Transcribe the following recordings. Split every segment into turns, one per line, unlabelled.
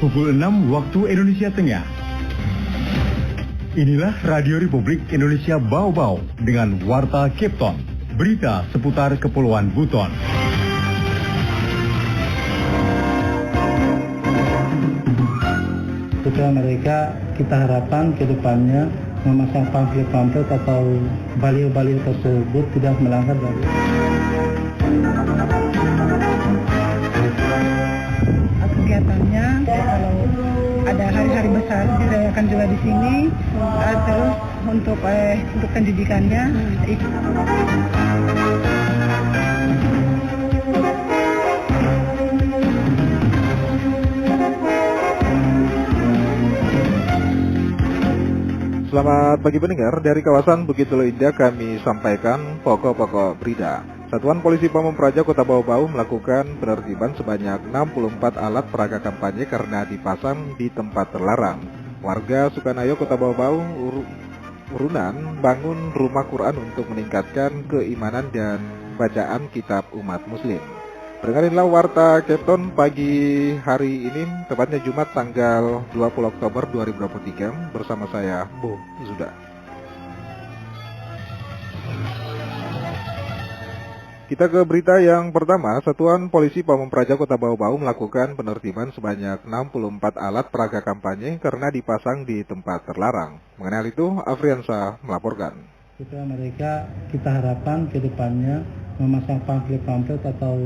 pukul 6 waktu Indonesia Tengah. Inilah Radio Republik Indonesia Bau-Bau dengan Warta Cape Town, berita seputar Kepulauan Buton.
Supaya mereka, kita harapkan ke depannya memasang pamflet-pamflet atau baliho-baliho tersebut tidak melanggar dari
kegiatannya. Kalau ada hari-hari besar dirayakan juga di sini, terus untuk pendidikannya
Selamat pagi pendengar, dari kawasan Bukit Lolo Indah kami sampaikan pokok-pokok berita. Satuan Polisi Pamung Praja Kota Bau-Bau melakukan penertiban sebanyak 64 alat peraga kampanye karena dipasang di tempat terlarang. Warga Sukanayo Kota Bau-Bau urunan bangun rumah Quran untuk meningkatkan keimanan dan bacaan kitab umat muslim. Dengarinlah Warta Cape Town pagi hari ini, tepatnya Jumat tanggal 20 Oktober 2023 bersama saya, Bu Zuda. Kita ke berita yang pertama. Satuan Polisi Pamung Praja Kota Bau-Bau melakukan penertiban sebanyak 64 alat peraga kampanye karena dipasang di tempat terlarang. Mengenai hal itu, Afriansa melaporkan.
supaya mereka, kita harapkan ke depannya memasang pamflet-pamflet atau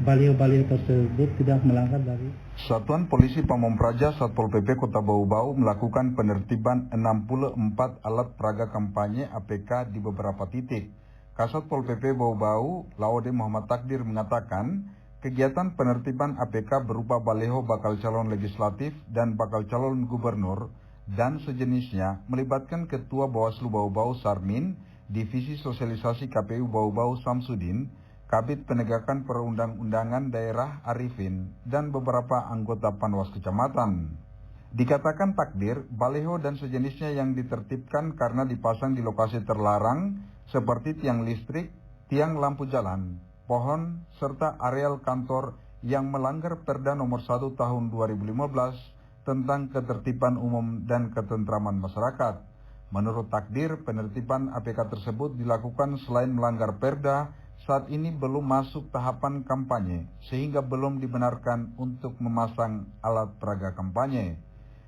baliho-baliho tersebut tidak melanggar dari
Satuan Polisi Pamung Praja Satpol PP Kota Bau-Bau melakukan penertiban 64 alat peraga kampanye APK di beberapa titik. Kasatpol PP Bau-Bau, Laode Muhammad Takdir mengatakan, kegiatan penertiban APK berupa baliho bakal calon legislatif dan bakal calon gubernur dan sejenisnya melibatkan Ketua Bawaslu Bau-Bau Sarmin, Divisi Sosialisasi KPU Bau-Bau Samsudin, Kabid Penegakan Perundang-undangan Daerah Arifin, dan beberapa anggota Panwas Kecamatan. Dikatakan Takdir, baliho dan sejenisnya yang ditertibkan karena dipasang di lokasi terlarang seperti tiang listrik, tiang lampu jalan, pohon, serta areal kantor yang melanggar Perda Nomor 1 Tahun 2015 tentang ketertiban umum dan ketentraman masyarakat. Menurut Takdir, penertiban APK tersebut dilakukan selain melanggar Perda, saat ini belum masuk tahapan kampanye, sehingga belum dibenarkan untuk memasang alat peraga kampanye.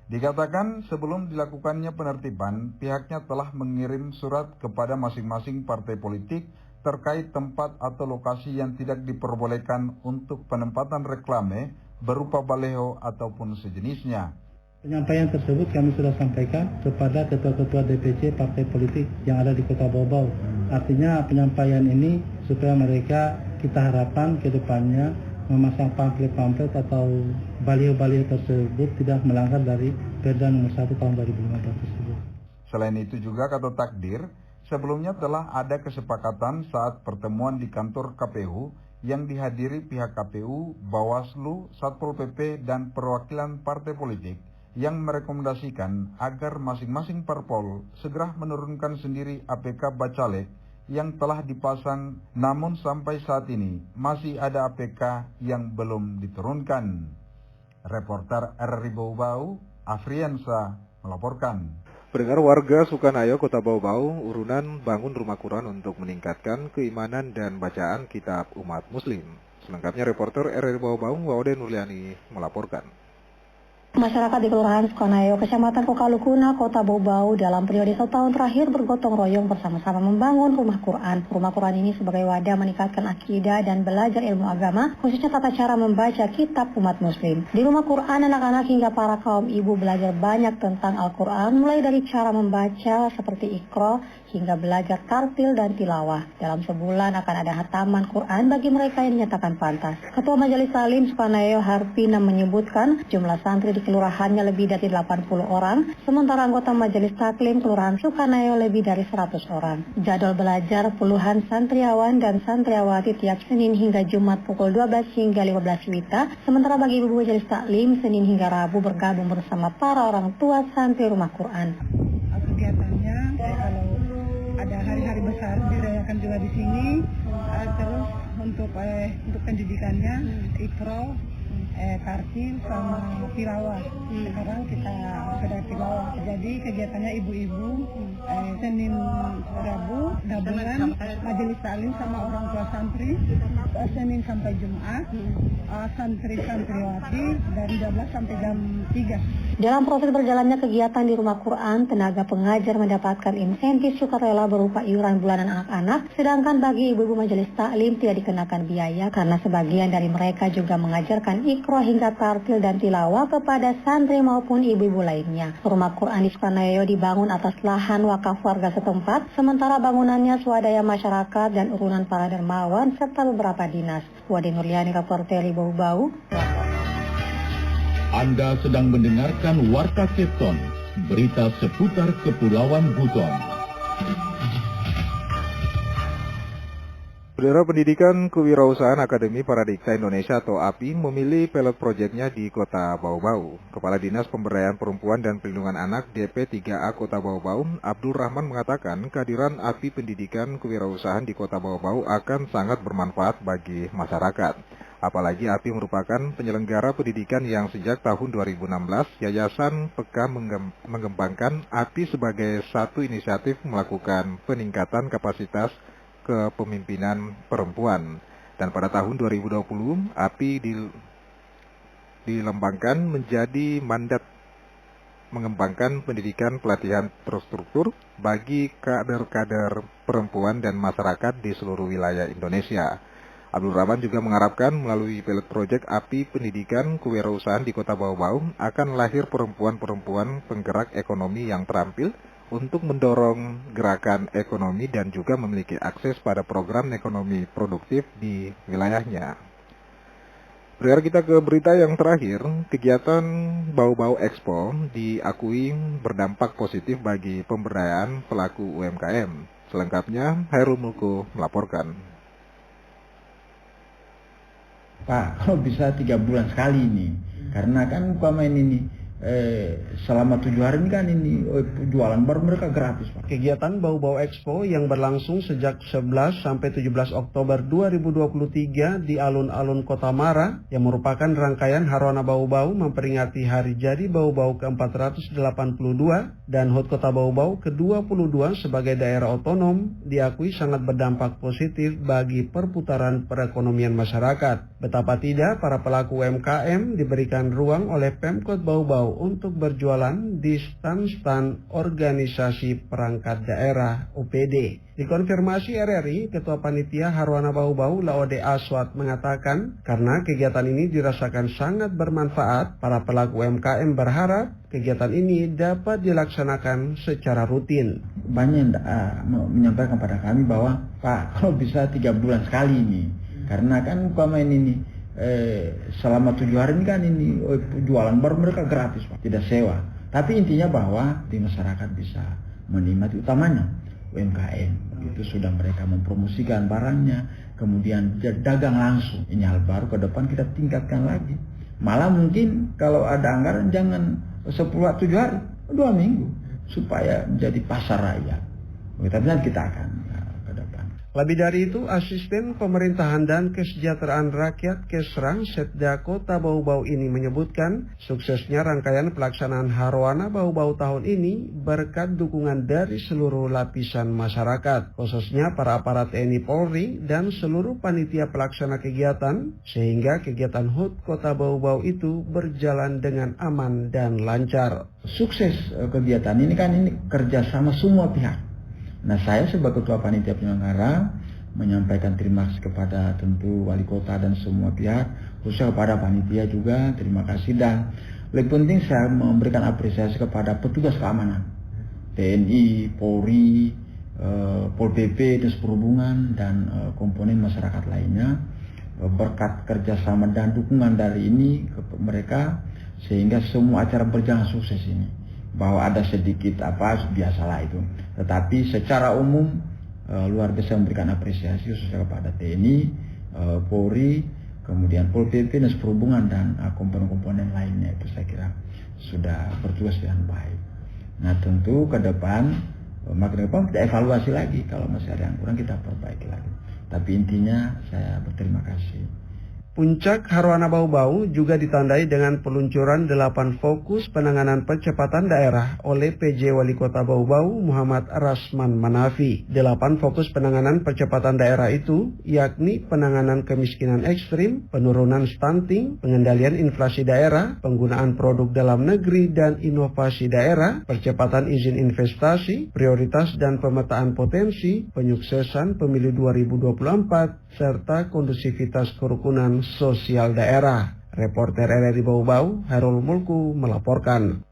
Dikatakan sebelum dilakukannya penertiban, pihaknya telah mengirim surat kepada masing-masing partai politik terkait tempat atau lokasi yang tidak diperbolehkan untuk penempatan reklame berupa baliho ataupun sejenisnya.
penyampaian tersebut kami sudah sampaikan kepada ketua-ketua DPC partai politik yang ada di Kota Bau-Bau. Artinya penyampaian ini supaya mereka, kita harapkan ke depannya memasang pamflet-pamflet atau baliho-baliho tersebut tidak melanggar dari Perda Nomor 1 Tahun 2015 tersebut.
Selain itu juga kata Takdir, sebelumnya telah ada kesepakatan saat pertemuan di kantor KPU yang dihadiri pihak KPU, Bawaslu, Satpol PP, dan perwakilan partai politik yang merekomendasikan agar masing-masing parpol segera menurunkan sendiri APK Bacalek yang telah dipasang, namun sampai saat ini masih ada APK yang belum diturunkan. Reporter RRI Bau-Bau, Afriansa melaporkan.
Pendengar, warga Sukanayo Kota Bau-Bau urunan bangun rumah Quran untuk meningkatkan keimanan dan bacaan kitab umat muslim. Selengkapnya reporter RRI Bau-Bau, Waude Nurliani melaporkan.
Masyarakat di Kelurahan Sukanayo, Kecamatan Kokalukuna, Kota Bau-Bau dalam periode 1 tahun terakhir bergotong royong bersama-sama membangun rumah Quran. Rumah Quran ini sebagai wadah meningkatkan akidah dan belajar ilmu agama, khususnya tata cara membaca kitab umat muslim. Di rumah Quran, anak-anak hingga para kaum ibu belajar banyak tentang Al-Quran, mulai dari cara membaca seperti Iqra hingga belajar tartil dan tilawah. Dalam sebulan akan ada hataman Quran bagi mereka yang dinyatakan pantas. Ketua Majelis Salim Sukanayo Harpina menyebutkan jumlah santri di kelurahannya lebih dari 80 orang, sementara anggota Majelis Taklim Kelurahan Sukanayo lebih dari 100 orang. Jadwal belajar puluhan santriawan dan santriawati tiap Senin hingga Jumat pukul 12 hingga 15 WITA, sementara bagi ibu Majelis Taklim Senin hingga Rabu bergabung bersama para orang tua santri rumah Quran.
kegiatannya kalau ada hari-hari besar dirayakan juga di sini, terus untuk pendidikannya Iqra, tartil sama tilawah. Sekarang kita sedang tilawah. Jadi kegiatannya ibu-ibu Senin Rabu gabungan majelis taklim sama orang tua santri, Senin sampai Jumat, santri-santriwati dari 12 sampai jam 3.
Dalam proses berjalannya kegiatan di Rumah Quran, tenaga pengajar mendapatkan insentif sukarela berupa iuran bulanan anak-anak, sedangkan bagi ibu-ibu majelis taklim tidak dikenakan biaya karena sebagian dari mereka juga mengajarkan Iqra hingga tartil dan tilawah kepada santri maupun ibu-ibu lainnya. Rumah Quran di Sukarnayo dibangun atas lahan wakaf warga setempat, sementara bangunannya swadaya masyarakat dan urunan para dermawan serta beberapa dinas. Wade Nurliani, reporter Bau Bau.
Anda sedang mendengarkan Warta Kepton, berita seputar Kepulauan Buton.
Saudara, Pendidikan Kewirausahaan Akademi Paradiksa Indonesia atau API memilih pilot proyeknya di Kota Bau Bau. Kepala Dinas Pemberdayaan Perempuan dan Perlindungan Anak DP3A Kota Bau Bau, Abdul Rahman mengatakan kehadiran API Pendidikan Kewirausahaan di Kota Bau Bau akan sangat bermanfaat bagi masyarakat. Apalagi API merupakan penyelenggara pendidikan yang sejak tahun 2016 Yayasan PK mengembangkan API sebagai satu inisiatif melakukan peningkatan kapasitas kepemimpinan perempuan. Dan pada tahun 2020 API dilembangkan menjadi mandat mengembangkan pendidikan pelatihan terstruktur bagi kader-kader perempuan dan masyarakat di seluruh wilayah Indonesia. Abdul Rahman juga mengharapkan melalui pilot project API Pendidikan Kewirausahaan di Kota Bau Bau akan lahir perempuan-perempuan penggerak ekonomi yang terampil untuk mendorong gerakan ekonomi dan juga memiliki akses pada program ekonomi produktif di wilayahnya. Bergerak kita ke berita yang terakhir, kegiatan Bau Bau Expo diakui berdampak positif bagi pemberdayaan pelaku UMKM. Selengkapnya, Hairul Mulku melaporkan.
Pak, kalau bisa 3 bulan sekali ini, karena kan pemain ini selama 7 hari ini kan ini jualan baru mereka gratis, Pak.
Kegiatan Bau Bau Expo yang berlangsung sejak 11 sampai 17 Oktober 2023 di alun-alun Kota Mara yang merupakan rangkaian Harwana Bau Bau memperingati hari jadi Bau Bau ke-482 dan HUT Kota Bau Bau ke-22 sebagai daerah otonom diakui sangat berdampak positif bagi perputaran perekonomian masyarakat. Betapa tidak para pelaku UMKM diberikan ruang oleh Pemkot Bau Bau untuk berjualan di stan-stan organisasi perangkat daerah OPD. Dikonfirmasi RRI, Ketua Panitia Harwana Bau Bau Laode Aswat mengatakan karena kegiatan ini dirasakan sangat bermanfaat, para pelaku UMKM berharap kegiatan ini dapat dilaksanakan secara rutin.
Banyak menyampaikan pada kami bahwa Pak, kalau bisa 3 bulan sekali ini, karena kan pemain ini selama 7 hari ini kan ini jualan baru mereka gratis, Pak, tidak sewa. Tapi intinya bahwa di masyarakat bisa menikmati, utamanya UMKM. Itu sudah mereka mempromosikan barangnya, kemudian dagang langsung. Ini hal baru, ke depan kita tingkatkan lagi. Malah mungkin kalau ada anggaran jangan 7 hari, 2 minggu, supaya menjadi pasar rakyat. Tapi nanti kita akan ke depan.
Lebih dari itu, Asisten Pemerintahan dan Kesejahteraan Rakyat Kesrang Setda Kota Bau Bau ini menyebutkan suksesnya rangkaian pelaksanaan Harwana Bau Bau tahun ini berkat dukungan dari seluruh lapisan masyarakat, khususnya para aparat TNI Polri dan seluruh panitia pelaksana kegiatan, sehingga kegiatan HUT Kota Bau Bau itu berjalan dengan aman dan lancar.
Sukses kegiatan ini kan ini kerjasama semua pihak. Nah, saya sebagai Ketua Panitia Penyelenggara menyampaikan terima kasih kepada tentu Wali Kota dan semua pihak, khususnya kepada panitia juga, terima kasih. Dan lebih penting saya memberikan apresiasi kepada petugas keamanan, TNI, Polri, Pol PP, Dinas Perhubungan, dan komponen masyarakat lainnya. Berkat kerjasama dan dukungan dari ini ke mereka, sehingga semua acara berjalan sukses ini. Bahwa ada sedikit biasalah itu, tetapi secara umum luar biasa memberikan apresiasi khususnya kepada TNI, Polri, kemudian Pol PP, Dinas Perhubungan, dan komponen-komponen lainnya. Itu saya kira sudah bertugas dengan baik. Nah, tentu ke depan makin depan kita evaluasi lagi, kalau masih ada yang kurang kita perbaiki lagi. Tapi intinya saya berterima kasih.
Puncak Haruana Bau-Bau juga ditandai dengan peluncuran 8 fokus penanganan percepatan daerah oleh PJ Wali Kota Bau-Bau Muhammad Rasman Manafi. 8 fokus penanganan percepatan daerah itu yakni penanganan kemiskinan ekstrim, penurunan stunting, pengendalian inflasi daerah, penggunaan produk dalam negeri dan inovasi daerah, percepatan izin investasi, prioritas dan pemetaan potensi, penyuksesan pemilu 2024, serta kondusivitas kerukunan sosial daerah. Reporter RRI Bau-Bau, Hairul Mulku melaporkan.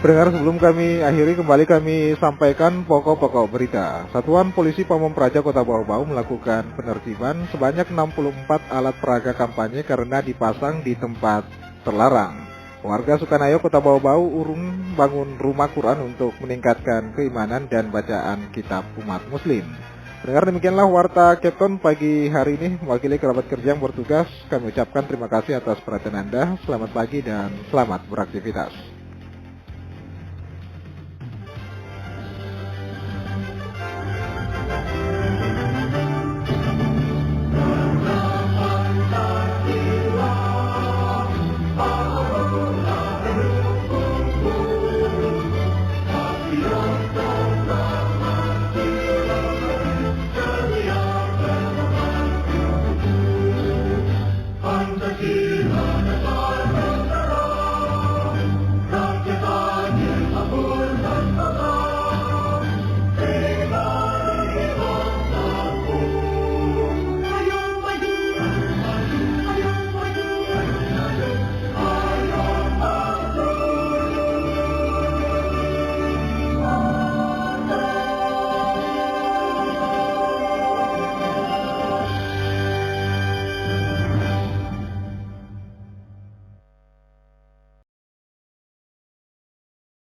Pendengar, sebelum kami akhiri, kembali kami sampaikan pokok-pokok berita. Satuan Polisi Pamong Praja Kota Bau-Bau melakukan penertiban sebanyak 64 alat peraga kampanye karena dipasang di tempat terlarang. Warga Sukanayo Kota Bau-Bau urung bangun rumah Quran untuk meningkatkan keimanan dan bacaan kitab umat muslim. Pendengar, demikianlah Warta Kepton pagi hari ini. Mewakili kerabat kerja yang bertugas, kami ucapkan terima kasih atas perhatian Anda. Selamat pagi dan selamat beraktivitas.